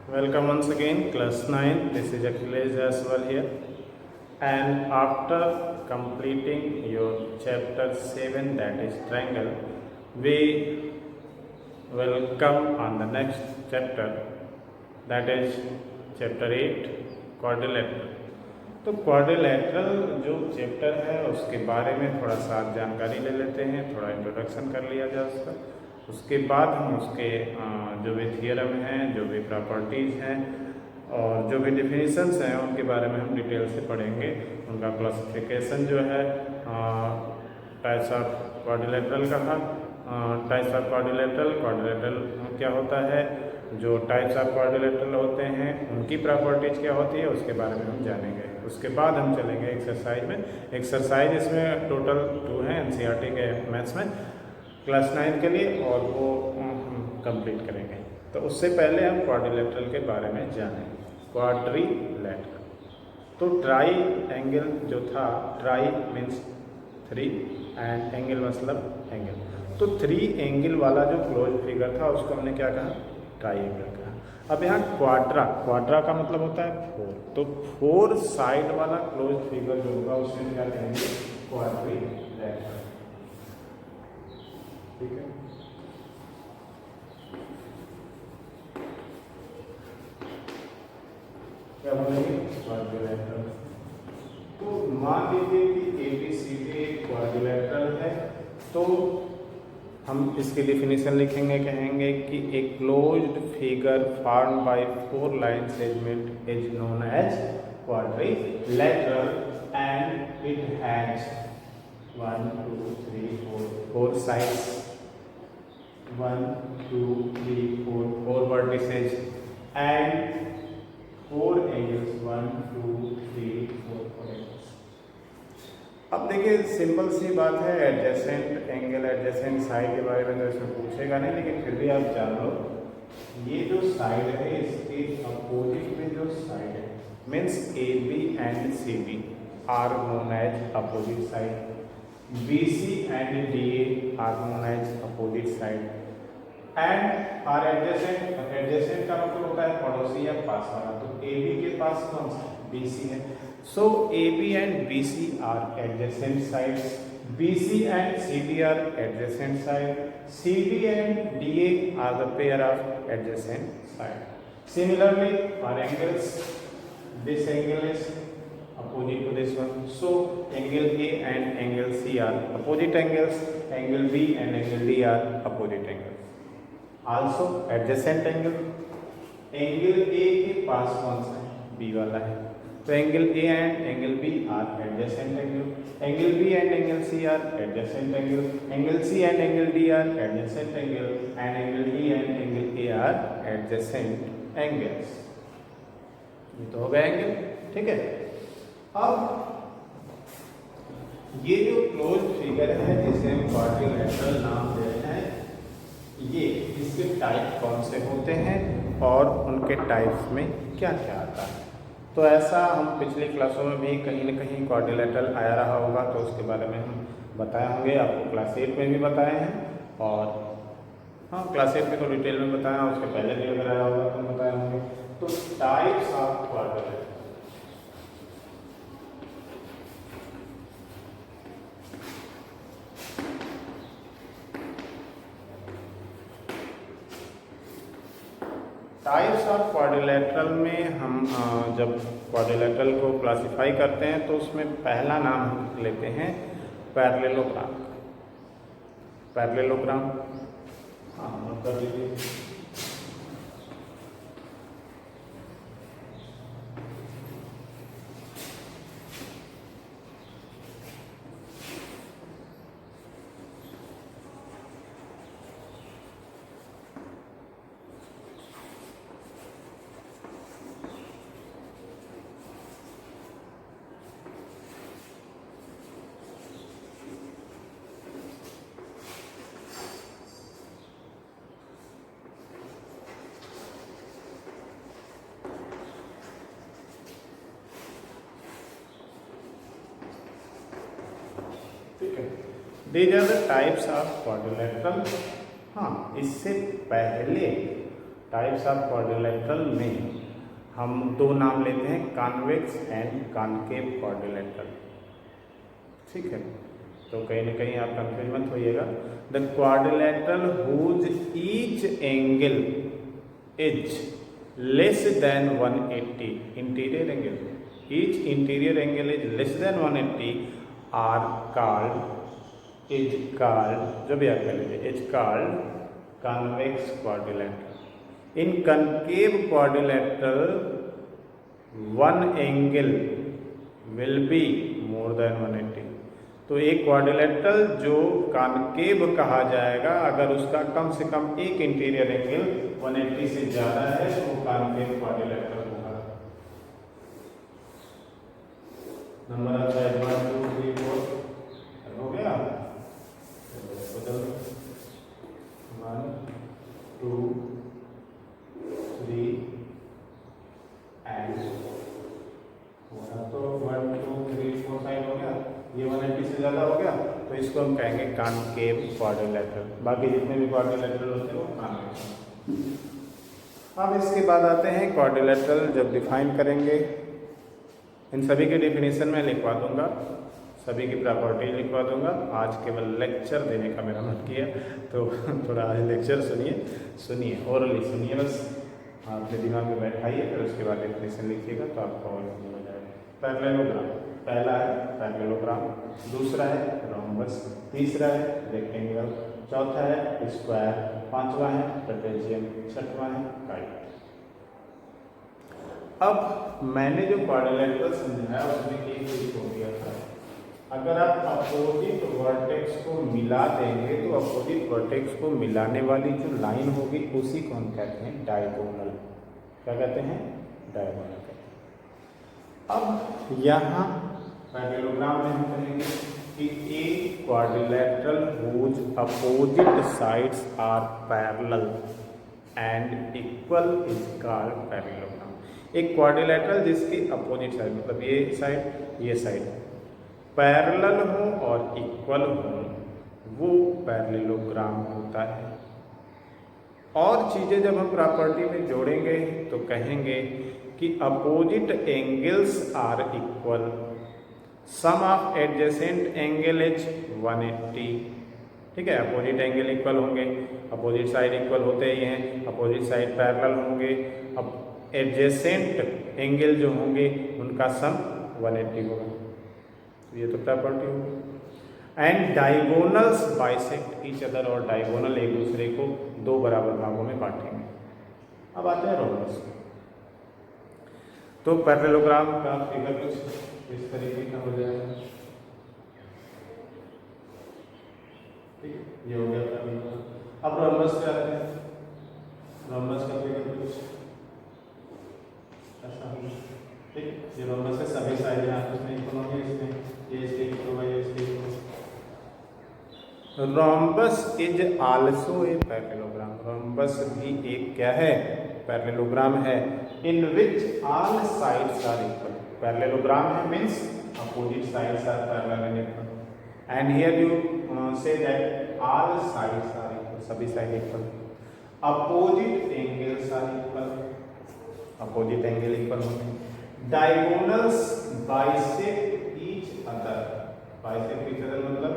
Welcome once again, class 9. This is Achilles as well here. And after completing your chapter 7, that is triangle, we will come on the next chapter, that is chapter 8, quadrilateral. तो quadrilateral जो chapter है उसके बारे में थोड़ा सा जानकारी ले लेते हैं, थोड़ा इंट्रोडक्शन कर लिया जाए उसका। उसके बाद हम उसके जो भी थियरम हैं, जो भी प्रॉपर्टीज़ हैं और जो भी डिफिनीशंस हैं उनके बारे में हम डिटेल से पढ़ेंगे। उनका क्लासिफिकेशन जो है टाइप्स ऑफ क्वाड्रिलेटरल का था। टाइप्स ऑफ क्वाड्रिलेटरल क्या होता है, जो टाइप्स ऑफ क्वाड्रिलेटरल होते हैं उनकी प्रॉपर्टीज़ क्या होती है उसके बारे में हम जानेंगे। उसके बाद हम चलेंगे एक्सरसाइज में। एक्सरसाइज इसमें टोटल 2 हैं एनसीईआरटी के मैथ्स में क्लास 9 के लिए, और वो हम कंप्लीट करेंगे। तो उससे पहले हम क्वाड्रिलेटरल के बारे में जानेंगे। क्वाड्रिलेटरल तो ट्राई एंगल जो था, ट्राई मीन्स 3 एंड एंगल मतलब एंगल। तो 3 एंगल वाला जो क्लोज फिगर था उसको हमने क्या कहा, ट्राई एंगल कहा। अब यहाँ क्वाड्रा का मतलब होता है 4, तो 4 साइड वाला क्लोज फिगर जो होगा उसे क्या कहेंगे, क्वाड्रिलेटरल। ठीक है, क्या बोलेंगे, क्वाड्रिलेटरल। तो मान लीजिए कि ABCD क्वाड्रिलेटरल है, तो हम इसकी डिफिनीशन लिखेंगे, कहेंगे कि a closed figure form by 4 line segment is known as quadrilateral and it has 1 2 3 4 sides, 1 2 3 4 vertices and 4 angles, 1 2 3 4 angles। अब देखिए सिंपल सी बात है, एडजेसेंट एंगल एडजेसेंट साइड के बारे में तो इसमें पूछेगा नहीं, लेकिन फिर भी आप जान लो ये जो साइड है इसके अपोजिट में जो साइड है means AB and CD are known as opposite side, BC and DA are known as opposite side and are adjacent. Adjacent का मतलब होता है पड़ोसी या पास वाला, तो AB के पास कौन सा, BC है। So AB and BC are adjacent sides, BC and CD are adjacent side, CD and DA are the pair of adjacent side. Similarly, for angles, this angle is opposite to this one. So angle A and angle C are opposite angles, angle B and angle D are opposite angles. Also adjacent angle, angle A के पास कौन सा है, B वाला है, तो angle A and angle B are adjacent angle, angle B and angle C are adjacent angle, angle C and angle D are adjacent angle and angle D and angle A are adjacent angles. ये तो हो गए angle, ठीक है। अब ये जो close figure है जिसे हम क्वाड्रिलेटरल नाम दे रहे हैं, ये इसके टाइप कौन से होते हैं और उनके टाइप्स में क्या क्या आता है। तो ऐसा हम पिछली क्लासों में भी कहीं न कहीं क्वाड्रिलेटरल आया रहा होगा, तो उसके बारे में हम बताए होंगे, आपको क्लास 8 में भी बताए हैं और हाँ क्लास 8 में तो डिटेल में बताया, उसके पहले भी अगर आया होगा तो बताए होंगे। तो types of quadrilateral, types of quadrilateral में हम जब क्वाड्रिलेटरल को क्लासिफाई करते हैं तो उसमें पहला नाम हम लेते हैं पैरेललोग्राम। पैरेललोग्राम, हाँ नोट कर लीजिए। These are the types of quadrilateral। हाँ, इससे पहले टाइप्स ऑफ क्वाड्रिलेटरल में हम दो नाम लेते हैं, कॉन्वेक्स एंड कॉनकेव क्वाड्रिलेटरल। ठीक है, तो कहीं ना कहीं आप कंफ्यूज मत होइएगा। The quadrilateral whose each angle is less than 180 interior angle, each interior angle is less than 180 are called, is called, जो भी आप कह लीजिए, is called convex quadrilateral. In concave quadrilateral, one angle will be more than 180। तो एक quadrilateral जो concave कहा जाएगा, अगर उसका कम से कम एक इंटीरियर एंगल 180 से ज़्यादा है तो वो कॉनकेव क्वाड्रिलेटरल होगा। नंबर आता है 1 2 3 4 हो गया, 1 2 3 एंड तो 1 2 3 4 साइड हो गया, ये 180 से ज़्यादा हो गया तो इसको हम कहेंगे कॉनकेव क्वाड्रिलेटरल। बाकी जितने भी क्वाड्रिलेटरल होते हैं वो कॉन्वेक्स। अब इसके बाद आते हैं क्वाड्रिलेटरल जब डिफाइन करेंगे, इन सभी की डेफिनेशन मैं लिखवा दूंगा, सभी की प्रॉपर्टी लिखवा दूंगा। आज केवल लेक्चर देने का मेरा मन किया तो थोड़ा आज लेक्चर सुनिए ओरली सुनिए, बस अपने दिमाग में बैठाइए, फिर उसके बाद डेफिनेशन लिखिएगा तो आपको और समझ हो जाएगा। पैरेललोग्राम, पहला है पैरेललोग्राम, दूसरा है रोम्बस, तीसरा है रेक्टेंगल, चौथा है स्क्वायर, पांचवा है ट्रेपेजियम, छठवां है काइट। अब मैंने जो क्वाड्रिलेटरल समझाया उसमें एक चीज हो गया था, अगर आप अपोजिट वर्टेक्स को मिला देंगे तो अपोजिट वर्टेक्स को मिलाने वाली जो लाइन होगी उसी को हम कहते हैं डायगोनल। क्या कहते हैं? डायगोनल कहते हैं। अब यहाँ पैरेललोग्राम में हम कहेंगे कि a quadrilateral whose opposite sides are parallel and equal is called parallelogram. एक क्वाड्रिलेटरल जिसकी अपोजिट साइड, मतलब ये साइड पैरेलल हो और इक्वल हो, वो पैरेललोग्राम होता है। और चीज़ें जब हम प्रॉपर्टी में जोड़ेंगे तो कहेंगे कि opposite angles are equal, sum of adjacent angle is 180। ठीक है, अपोजिट एंगल इक्वल होंगे, अपोजिट साइड इक्वल होते ही हैं, अपोजिट साइड पैरेलल होंगे, अब एडजेसेंट एंगल जो होंगे उनका सम 180 होगा। ये तो प्रॉपर्टी होगी। And diagonals bisect each other, और डायगोनल एक दूसरे को दो बराबर भागों में बांटेंगे। अब आते हैं रोम्बस। तो पैरेललोग्राम का फिगर कुछ इस तरीके का हो जाएगा। ठीक है, ये हो गया पैरेललोग्राम। अब रोम्बस पे आते हैं। रोम्बस का फिगर कुछ ऐसा होगा। ठीक, ये रोम्बस के सभी साइड यहाँ कुछ नहीं खोलोगे, इसमें ये स्टिक होगा, ये स्टिक होगा। Rhombus is also a parallelogram. Rhombus भी एक क्या है? पैरेललोग्राम है। In which all sides are equal. Parallelogram है means opposite sides are parallel and equal. And here you say that all sides are equal, सभी side equal. Opposite angles are equal, opposite angle equal होते हैं। Diagonals bisect each other. Bisect each other मतलब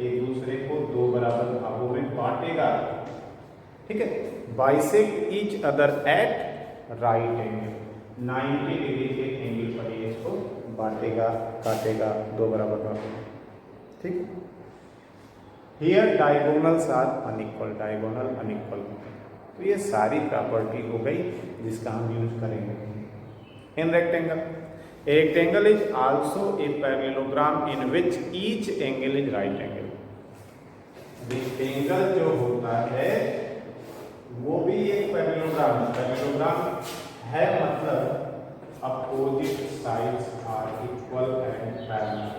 एक दूसरे को दो बराबर भागों में बांटेगा। ठीक है, bisect each other at right angle, 90 degree के एंगल पर ये इसको बांटेगा, काटेगा दो बराबर भागों में। ठीक, here diagonals are unequal, diagonal unequal होते हैं। तो ये सारी प्रॉपर्टी हो गई जिसका हम यूज करेंगे। In rectangle, a rectangle is also a parallelogram in which each angle is right angle. Rectangle जो होता है वो भी एक पैरेललोग्राम है। पैरेललोग्राम है मतलब opposite sides are equal and parallel,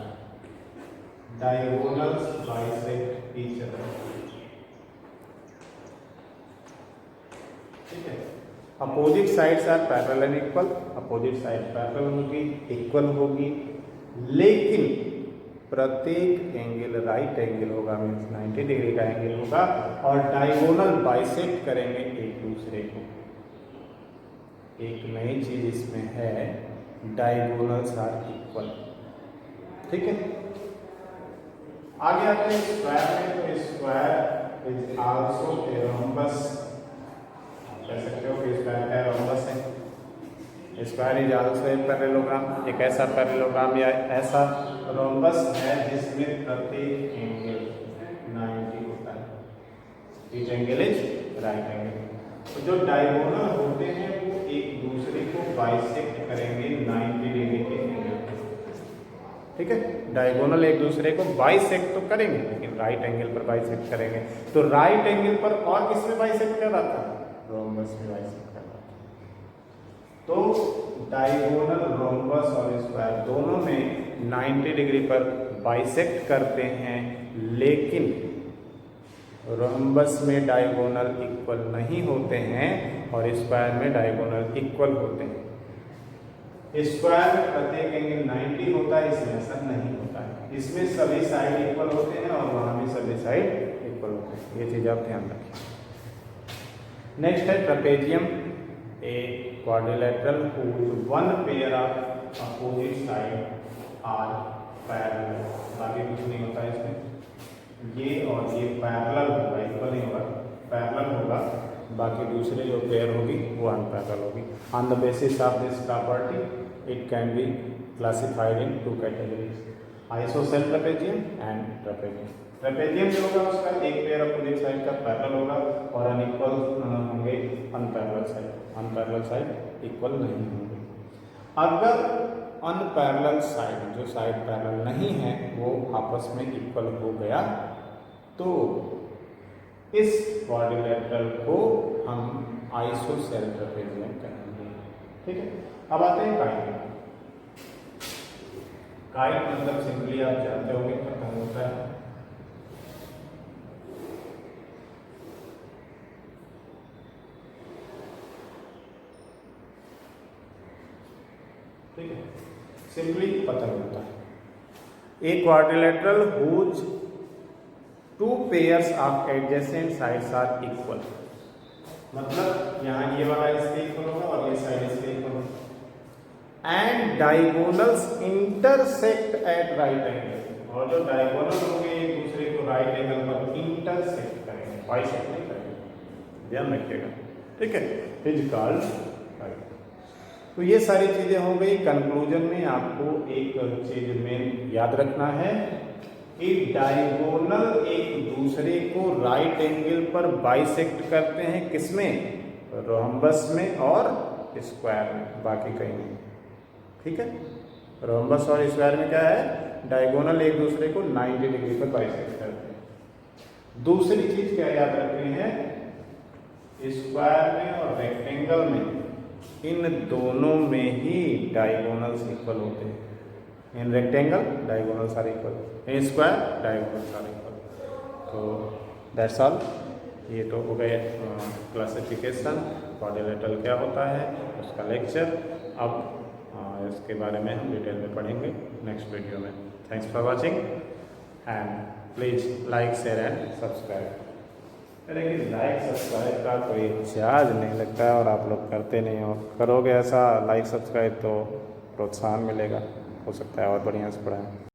diagonals bisect each other. ठीक है, opposite sides are parallel and equal, opposite side parallel होगी, इक्वल होगी, लेकिन प्रत्येक एंगल राइट एंगल होगा, मीन्स 90 डिग्री का एंगल होगा, और डायगोनल बाइसेक्ट करेंगे एक दूसरे को। एक नई चीज इसमें है, डायगोनल्स आर इक्वल। ठीक है, आगे आते हैं स्क्वायर में। तो square is also a rhombus, कह सकते हो कि स्क्वायर का रोम्बस है। Square is also a parallelogram, एक ऐसा पैरेललोग्राम या ऐसा रोम्बस है जिसमें प्रत्येक एंगल 90 होता है। Each angle is right angle. तो जो डायगोनल होते हैं वो एक दूसरे को बाइसेक्ट करेंगे 90 डिग्री के एंगल पे। ठीक है, डायगोनल एक दूसरे को बाइसेक्ट तो करेंगे लेकिन राइट एंगल पर बाइसेक्ट करेंगे। तो राइट एंगल पर और किसमें बाइसेक्ट कर रहा था? रोम्बस में बाइसेक्ट कर रहा था। तो डायगोनल, रोम्बस और स्क्वायर दोनों में 90 डिग्री पर बाइसेक्ट करते हैं, लेकिन रोम्बस में डायगोनल इक्वल नहीं होते हैं और स्क्वायर में डायगोनल इक्वल होते हैं। स्क्वायर में प्रत्येक एंगल 90 होता है, इसमें ऐसा नहीं होता है। इसमें सभी साइड इक्वल होते हैं और वहां भी सभी साइड इक्वल होते हैं। ये चीज आप ध्यान रखें। नेक्स्ट है trapezium, a quadrilateral whose one pair of opposite side are parallel। बाकी कुछ नहीं होता है इसमें, ये और ये पैरेलल होगा, इक्वल नहीं होगा, पैरेलल होगा। बाकी दूसरे जो पेयर होगी वो अनपैरेलल होगी। On the basis of this property it can be classified in 2 categories, ISOCELL trapezium and trapezium. Trapezium जो होगा उसका एक पेयर अपोजिट साइड का पैरेलल होगा और अनइक्वल होंगे unparalleled side, unparalleled side equal नहीं होंगे। अगर अनपैरेलल साइड, जो साइड पैरेलल नहीं है, वो आपस में इक्वल हो गया तो इस क्वाड्रिलेटरल को हम आइसोसेल ट्रेपेजियम कहेंगे। ठीक है, अब आते हैं काइट। काइट मतलब सिंपली आप जानते होंगे पतंग होता है। ठीक है, सिंपली पतंग होता है। A quadrilateral whose 2 pairs of adjacent sides are equal, मतलब यहाँ ये वाला इसके इक्वल होगा और ये साइड इसके इक्वल होगा। And diagonals intersect at right angle, और जो डायगोनल होंगे एक दूसरे को राइट एंगल पर इंटरसेक्ट करेंगे, बाइसेक्ट नहीं करेंगे, ध्यान रखिएगा। ठीक है, इज कॉल्ड काइट। तो ये सारी चीजें हो गई। कंक्लूजन में आपको एक चीज में याद रखना है कि डायगोनल एक दूसरे को राइट एंगल पर बाइसेक्ट करते हैं, किसमें? रोम्बस में और स्क्वायर में, बाकी कहीं नहीं। ठीक है, रोम्बस और स्क्वायर में क्या है? डायगोनल एक दूसरे को 90 डिग्री पर बाइसेक्ट करते हैं। दूसरी चीज क्या याद रखनी है? स्क्वायर में और रेक्टेंगल में, इन दोनों में ही डायगोनल्स इक्वल होते हैं। In rectangle diagonals are equal, in square diagonals are equal. तो दैट्स ऑल। ये तो हो गए क्लासिफिकेशन, क्वाड्रिलेटरल क्या होता है उसका लेक्चर। अब इसके बारे में हम डिटेल में पढ़ेंगे नेक्स्ट वीडियो में। Thanks for watching and please like, share and subscribe. लेकिन लाइक सब्सक्राइब का कोई चार्ज नहीं लगता है और आप लोग करते नहीं हो। करोगे ऐसा लाइक सब्सक्राइब तो प्रोत्साहन मिलेगा, हो सकता है और बढ़िया से पढ़ाएं।